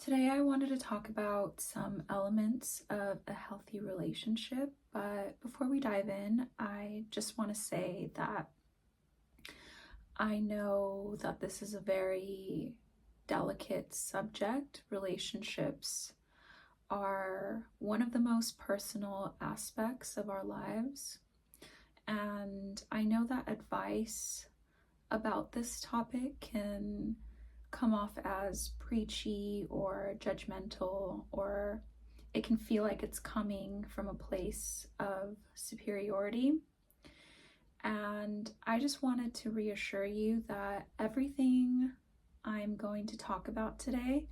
Today I wanted to talk about some elements of a healthy relationship, but before we dive in, I just want to say that I know that this is a very delicate subject. Relationships are one of the most personal aspects of our lives, and I know that advice about this topic can come off as preachy or judgmental, or it can feel like it's coming from a place of superiority. And I just wanted to reassure you that everything I'm going to talk about today,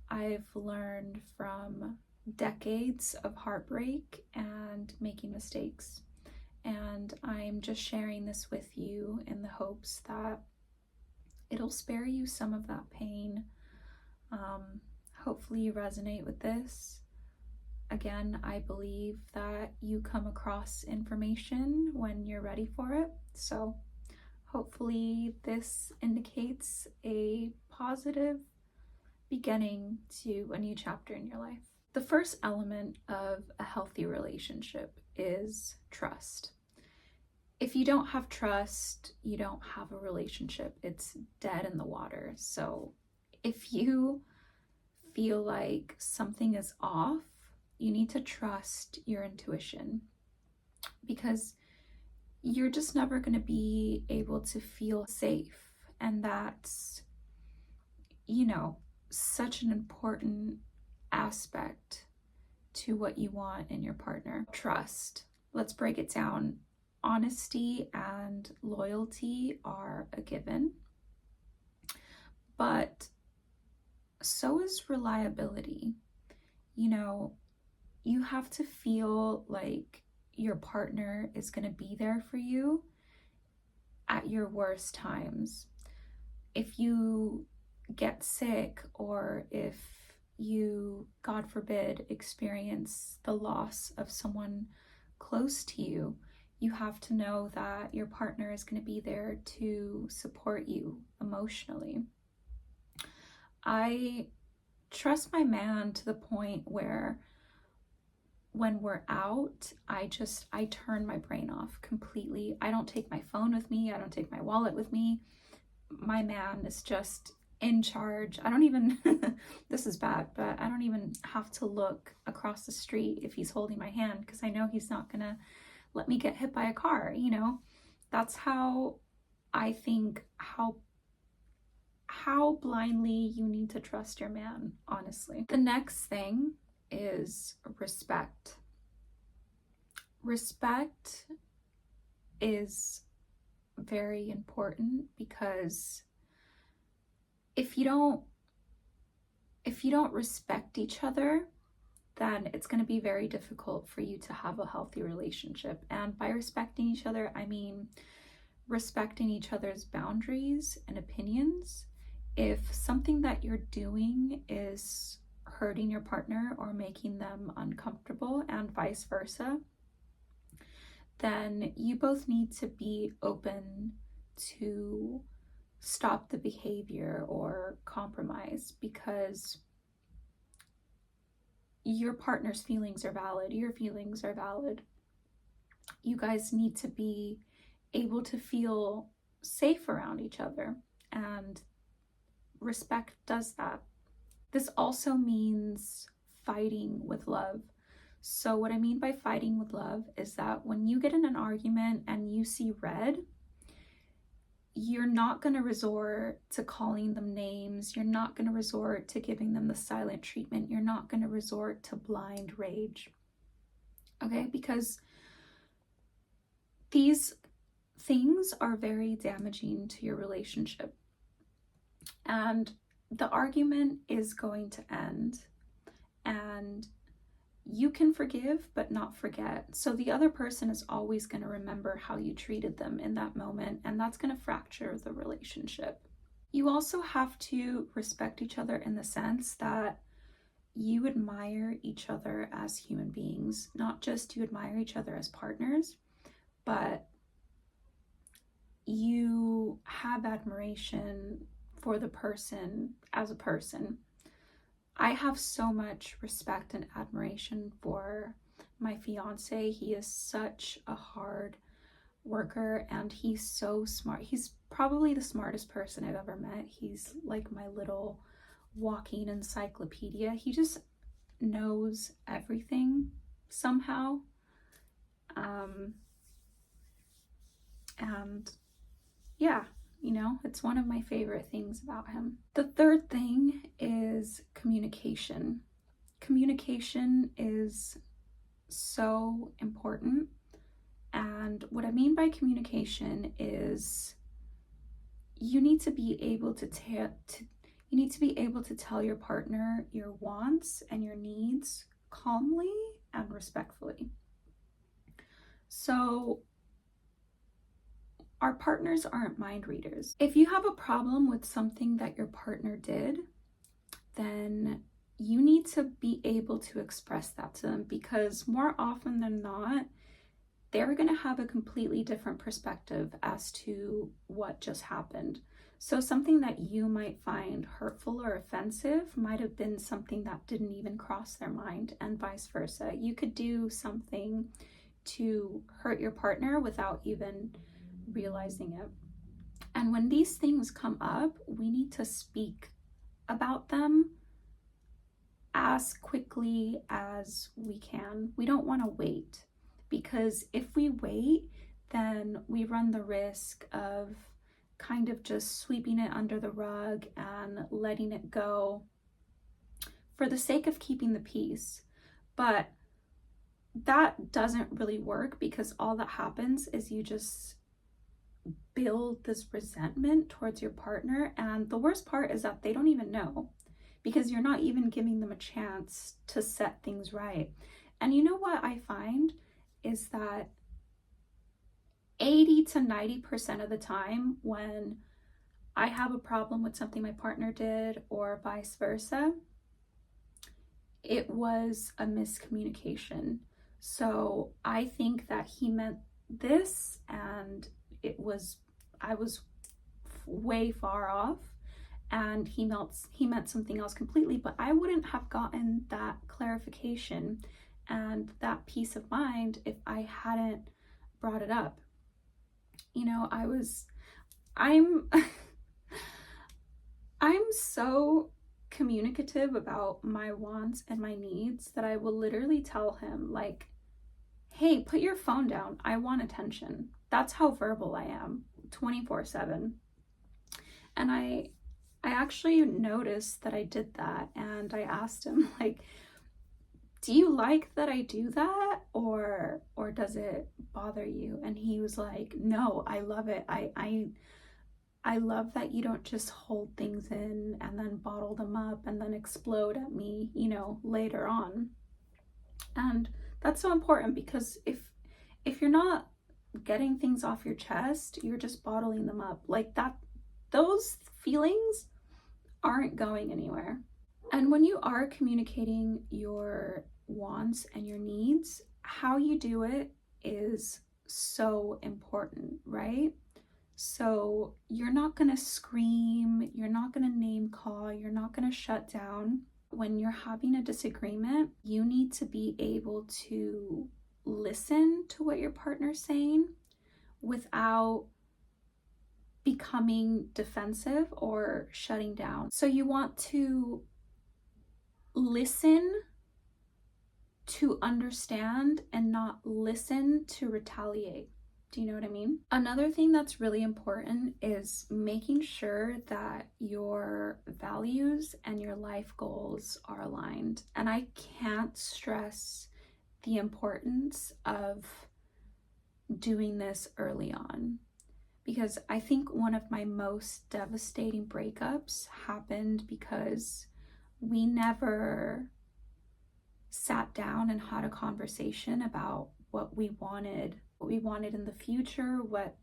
I've learned from decades of heartbreak and making mistakes. And I'm just sharing this with you in the hopes that it'll spare you some of that pain. Hopefully you resonate with this. Again, I believe that you come across information when you're ready for it. So hopefully this indicates a positive beginning to a new chapter in your life. The first element of a healthy relationship is trust. If you don't have trust, you don't have a relationship. It's dead in the water. So if you feel like something is off, you need to trust your intuition, because you're just never going to be able to feel safe. And that's, such an important aspect to what you want in your partner. Trust. Let's break it down. Honesty and loyalty are a given, but so is reliability. You have to feel like your partner is going to be there for you at your worst times. If you get sick, or if you, God forbid, experience the loss of someone close to you, you have to know that your partner is going to be there to support you emotionally. I trust my man to the point where when we're out, I turn my brain off completely. I don't take my phone with me. I don't take my wallet with me. My man is just in charge. I don't even, this is bad, but I don't even have to look across the street if he's holding my hand, because I know he's not going to let me get hit by a car. That's how I think how blindly you need to trust your man, honestly. The next thing is respect. Respect is very important, because if you don't respect each other, then it's going to be very difficult for you to have a healthy relationship. And by respecting each other, I mean respecting each other's boundaries and opinions. If something that you're doing is hurting your partner or making them uncomfortable, and vice versa, then you both need to be open to stop the behavior or compromise, because your partner's feelings are valid, your feelings are valid. You guys need to be able to feel safe around each other, and respect does that. This also means fighting with love. So what I mean by fighting with love is that when you get in an argument and you see red, you're not going to resort to calling them names. You're not going to resort to giving them the silent treatment. You're not going to resort to blind rage. Okay? Because these things are very damaging to your relationship. And the argument is going to end, and you can forgive but not forget. So the other person is always going to remember how you treated them in that moment, and that's going to fracture the relationship. You also have to respect each other in the sense that you admire each other as human beings. Not just you admire each other as partners, but you have admiration for the person as a person. I have so much respect and admiration for my fiance. He is such a hard worker and he's so smart. He's probably the smartest person I've ever met. He's like my little walking encyclopedia. He just knows everything somehow. And yeah, it's one of my favorite things about him. The third thing is communication. Communication is so important. And what I mean by communication is you need to be able to tell your partner your wants and your needs calmly and respectfully. So our partners aren't mind readers. If you have a problem with something that your partner did, then you need to be able to express that to them, because more often than not, they're going to have a completely different perspective as to what just happened. So something that you might find hurtful or offensive might have been something that didn't even cross their mind, and vice versa. You could do something to hurt your partner without even realizing it. And when these things come up, we need to speak about them as quickly as we can. We don't want to wait, because if we wait, then we run the risk of kind of just sweeping it under the rug and letting it go for the sake of keeping the peace. But that doesn't really work, because all that happens is you just build this resentment towards your partner. And the worst part is that they don't even know, because you're not even giving them a chance to set things right. And you know what I find is that 80 to 90% of the time when I have a problem with something my partner did or vice versa, it was a miscommunication. So I think that he meant this and I was way far off, and he meant something else completely, but I wouldn't have gotten that clarification and that peace of mind if I hadn't brought it up. I'm I'm so communicative about my wants and my needs that I will literally tell him, like, hey, put your phone down. I want attention. That's how verbal I am, 24/7. And I actually noticed that I did that, and I asked him, like, do you like that I do that, or does it bother you? And he was like, no, I love it. I love that you don't just hold things in and then bottle them up and then explode at me, later on. And that's so important, because if you're not getting things off your chest, you're just bottling them up. Like that, those feelings aren't going anywhere. And when you are communicating your wants and your needs, how you do it is so important, right? So you're not going to scream, you're not going to name call, you're not going to shut down. When you're having a disagreement, you need to be able to listen to what your partner's saying without becoming defensive or shutting down. So you want to listen to understand and not listen to retaliate. Do you know what I mean? Another thing that's really important is making sure that your values and your life goals are aligned. And I can't stress the importance of doing this early on, because I think one of my most devastating breakups happened because we never sat down and had a conversation about what we wanted in the future, what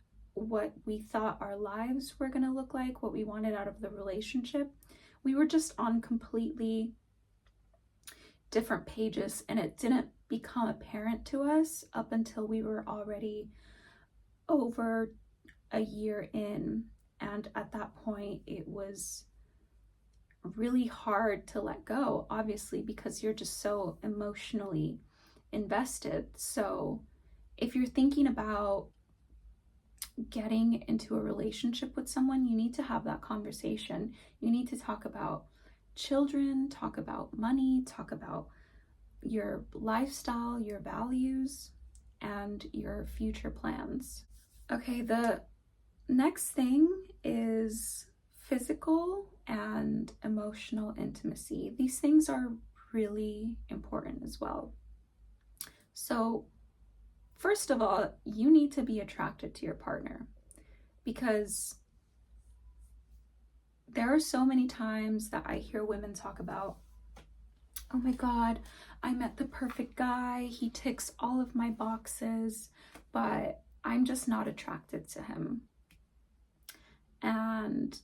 we thought our lives were going to look like, what we wanted out of the relationship. We were just on completely different pages, and it didn't become apparent to us up until we were already over a year in. And at that point, it was really hard to let go, obviously, because you're just so emotionally invested. So if you're thinking about getting into a relationship with someone, you need to have that conversation. You need to talk about children, talk about money, talk about your lifestyle, your values, and your future plans. Okay, the next thing is physical and emotional intimacy. These things are really important as well. So, first of all, you need to be attracted to your partner, because there are so many times that I hear women talk about, oh my God, I met the perfect guy. He ticks all of my boxes, but I'm just not attracted to him. And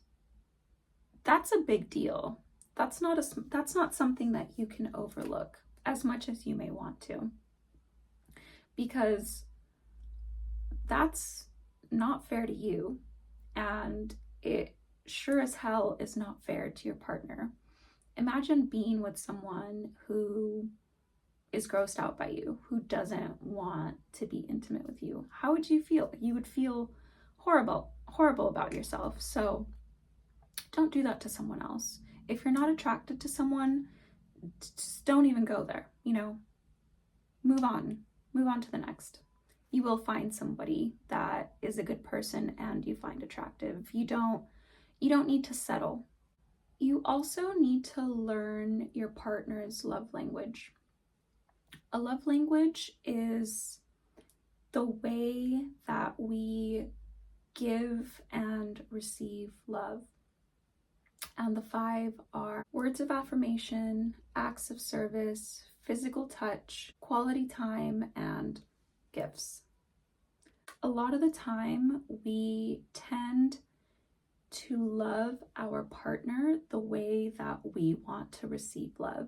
that's a big deal. That's not something that you can overlook as much as you may want to, because that's not fair to you, and it sure as hell is not fair to your partner. Imagine being with someone who is grossed out by you, who doesn't want to be intimate with you. How would you feel? You would feel horrible about yourself. So don't do that to someone else. If you're not attracted to someone, just don't even go there. Move on to the next. You will find somebody that is a good person and you find attractive. You don't need to settle. You also need to learn your partner's love language. A love language is the way that we give and receive love. And the 5 are words of affirmation, acts of service, physical touch, quality time, and gifts. A lot of the time, we tend to love our partner the way that we want to receive love.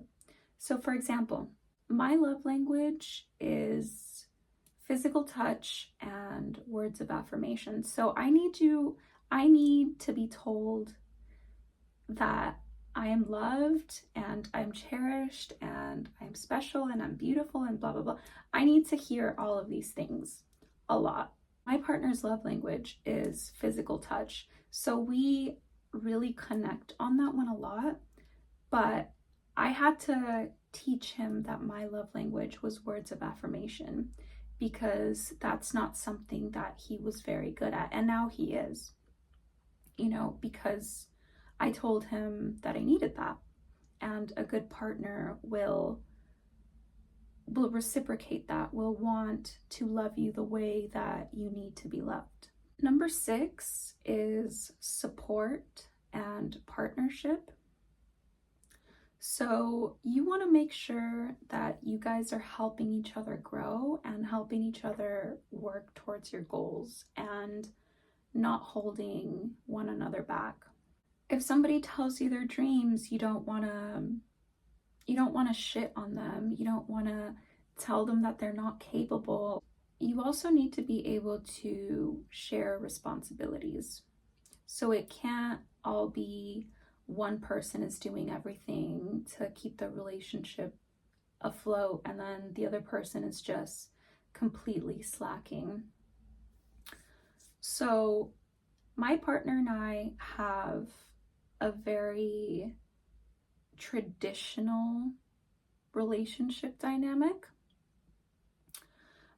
So, for example, my love language is physical touch and words of affirmation. So I need to be told that I am loved and I'm cherished and I'm special and I'm beautiful and blah, blah, blah. I need to hear all of these things a lot. My partner's love language is physical touch. So we really connect on that one a lot. But I had to teach him that my love language was words of affirmation, because that's not something that he was very good at. And now he is, because I told him that I needed that. And a good partner will reciprocate that, will want to love you the way that you need to be loved. Number 6 is support and partnership. So you want to make sure that you guys are helping each other grow and helping each other work towards your goals and not holding one another back. If somebody tells you their dreams, you don't want to shit on them. You don't want to tell them that they're not capable. You also need to be able to share responsibilities. So it can't all be one person is doing everything to keep the relationship afloat and then the other person is just completely slacking. So my partner and I have a very traditional relationship dynamic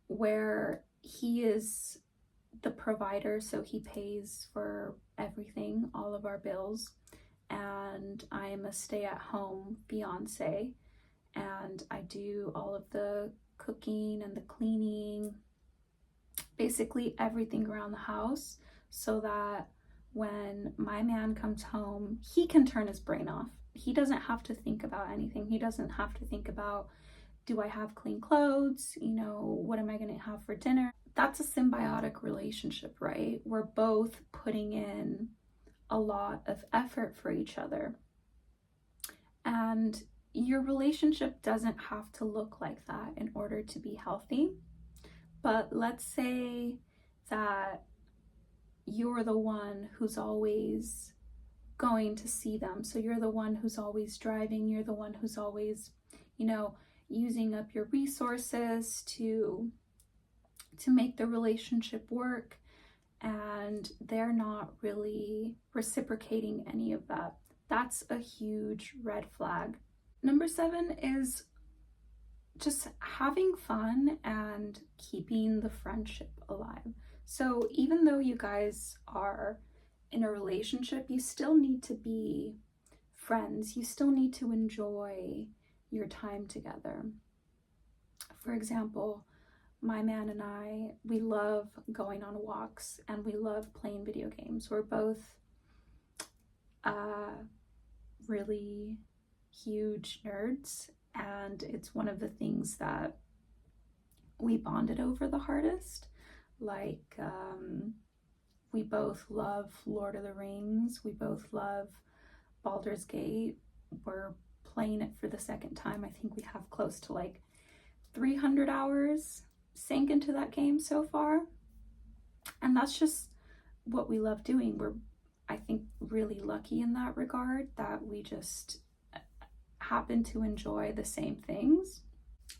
where he is the provider, so he pays for everything, all of our bills, and I am a stay-at-home fiance, and I do all of the cooking and the cleaning, basically everything around the house, so that when my man comes home, he can turn his brain off. He doesn't have to think about anything. He doesn't have to think about, do I have clean clothes? What am I going to have for dinner? That's a symbiotic relationship, right? We're both putting in a lot of effort for each other. And your relationship doesn't have to look like that in order to be healthy. But let's say that you're the one who's always going to see them. So you're the one who's always driving, you're the one who's always, you know, using up your resources to make the relationship work, and they're not really reciprocating any of that. That's a huge red flag. Number 7 is just having fun and keeping the friendship alive. So even though you guys are in a relationship, you still need to be friends. You still need to enjoy your time together. For example, my man and I, we love going on walks and we love playing video games. We're both really huge nerds, and it's one of the things that we bonded over the hardest. Like, we both love Lord of the Rings, we both love Baldur's Gate. We're playing it for the second time. I think we have close to like 300 hours sank into that game so far, and that's just what we love doing. We're, I think, really lucky in that regard that we just happen to enjoy the same things.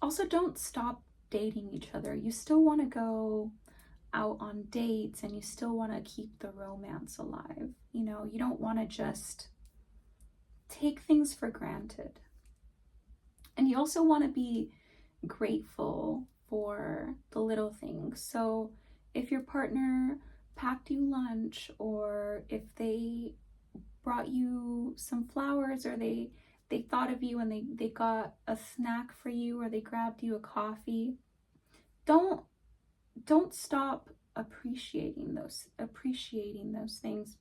Also, don't stop dating each other. You still want to go out on dates and you still want to keep the romance alive. You know, you don't want to just take things for granted. And you also want to be grateful for the little things. So if your partner packed you lunch, or if they brought you some flowers, or they thought of you and they got a snack for you, or they grabbed you a coffee, don't stop appreciating those things.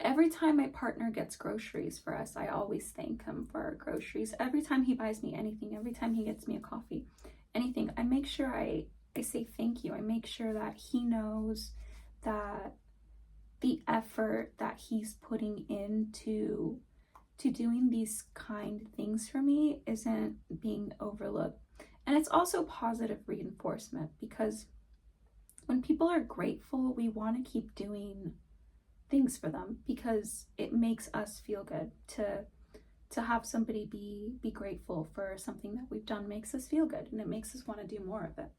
Every time my partner gets groceries for us, I always thank him for our groceries. Every time he buys me anything, every time he gets me a coffee, anything, I make sure I say thank you. I make sure that he knows that the effort that he's putting into doing these kind things for me isn't being overlooked. And it's also positive reinforcement, because when people are grateful, we want to keep doing things for them, because it makes us feel good to have somebody be grateful for something that we've done. Makes us feel good, and it makes us want to do more of it.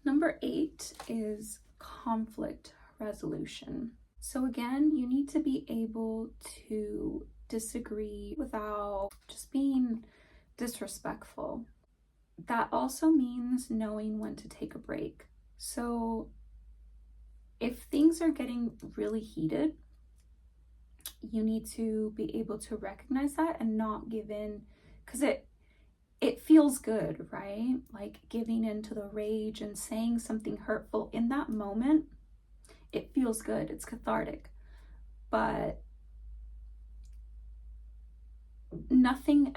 Number 8 is conflict resolution. So again, you need to be able to disagree without just being disrespectful. That also means knowing when to take a break. So if things are getting really heated, you need to be able to recognize that and not give in, because it feels good, right? Like giving into the rage and saying something hurtful in that moment, it feels good, it's cathartic, but nothing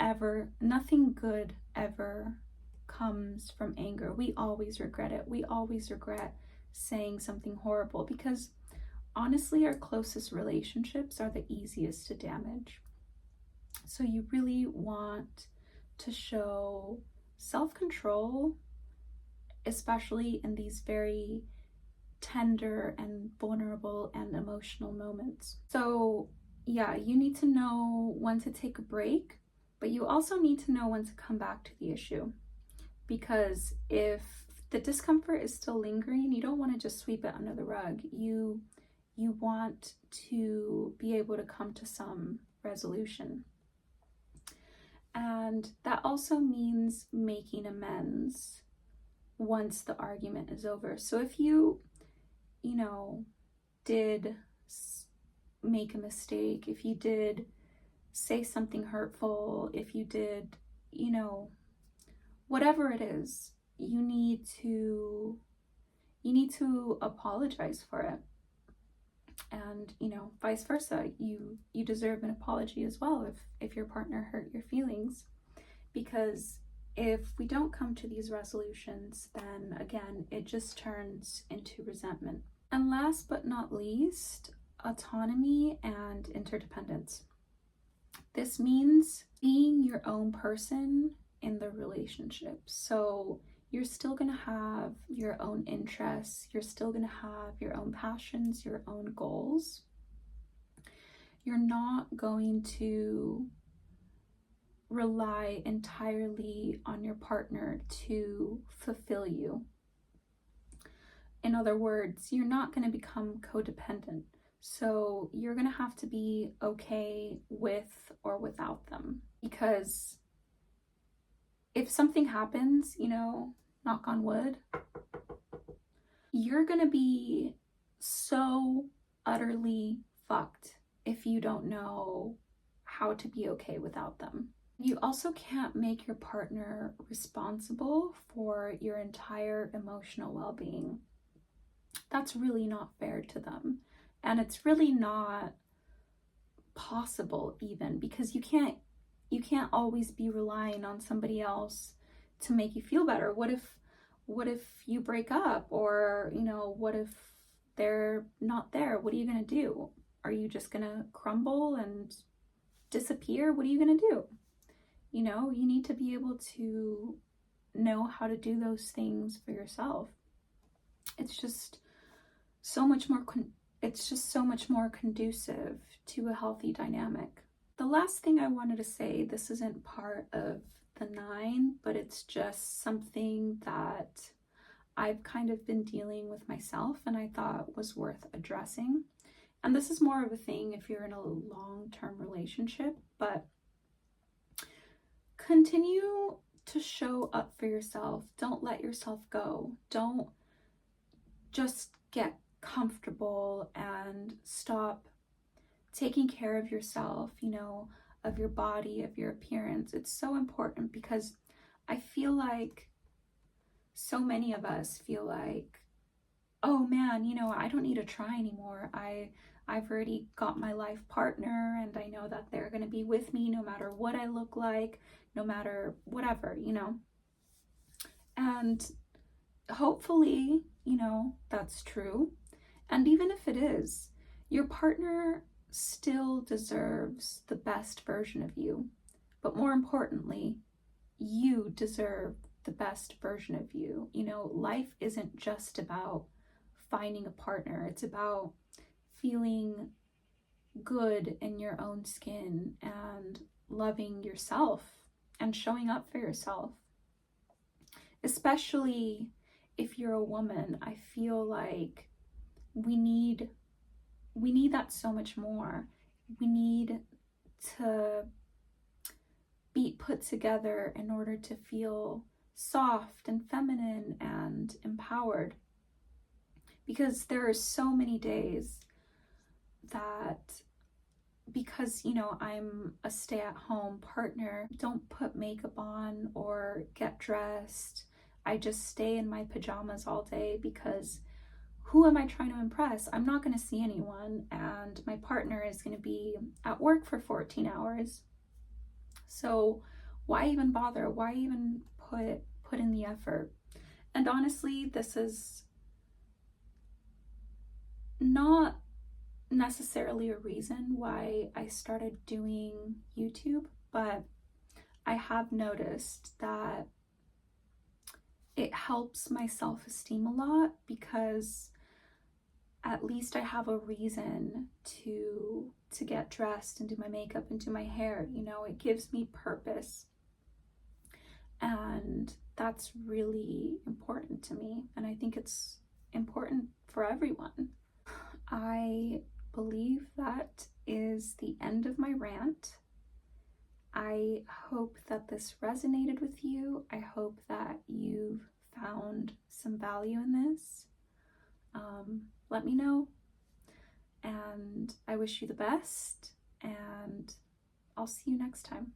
good ever comes from anger. We always regret it. We always regret saying something horrible, because honestly, our closest relationships are the easiest to damage. So you really want to show self-control, especially in these very tender and vulnerable and emotional moments. So yeah, you need to know when to take a break, but you also need to know when to come back to the issue, because if the discomfort is still lingering, you don't want to just sweep it under the rug. You want to be able to come to some resolution. And that also means making amends once the argument is over. So if you did make a mistake, if you did say something hurtful, if you did, whatever it is, you need to apologize for it. And vice versa, you deserve an apology as well if your partner hurt your feelings, because if we don't come to these resolutions, then again it just turns into resentment. And last but not least, autonomy and interdependence. This means being your own person in the relationship. So you're still going to have your own interests, you're still going to have your own passions, your own goals, You're not going to rely entirely on your partner to fulfill you. In other words, you're not going to become codependent. So you're going to have to be okay with or without them. Because if something happens, knock on wood, you're going to be so utterly fucked if you don't know how to be okay without them. You also can't make your partner responsible for your entire emotional well-being. That's really not fair to them. And it's really not possible even, because you can't always be relying on somebody else to make you feel better. What if you break up, or what if they're not there? What are you going to do? Are you just going to crumble and disappear? What are you going to do? You need to be able to know how to do those things for yourself. It's just so much more conducive to a healthy dynamic. The last thing I wanted to say, this isn't part of the 9, but it's just something that I've kind of been dealing with myself and I thought was worth addressing. And this is more of a thing if you're in a long-term relationship, but continue to show up for yourself. Don't let yourself go. Don't just get comfortable and stop taking care of yourself, of your body, of your appearance. It's so important, because I feel like so many of us feel like, oh man, I don't need to try anymore. I've already got my life partner and I know that they're going to be with me no matter what I look like, no matter whatever, And hopefully, that's true. And even if it is, your partner still deserves the best version of you. But more importantly, you deserve the best version of you. Life isn't just about finding a partner. It's about feeling good in your own skin and loving yourself and showing up for yourself. Especially if you're a woman, I feel like we need that so much more. We need to be put together in order to feel soft and feminine and empowered. Because there are so many days that, because I'm a stay-at-home partner, don't put makeup on or get dressed. I just stay in my pajamas all day, because who am I trying to impress? I'm not going to see anyone, and my partner is going to be at work for 14 hours. So why even bother? Why even put in the effort? And honestly, this is not necessarily a reason why I started doing YouTube, but I have noticed that it helps my self-esteem a lot, because at least I have a reason to get dressed and do my makeup and do my hair. It gives me purpose. And that's really important to me. And I think it's important for everyone. I believe that is the end of my rant. I hope that this resonated with you. I hope that you've found some value in this. Let me know, and I wish you the best, and I'll see you next time.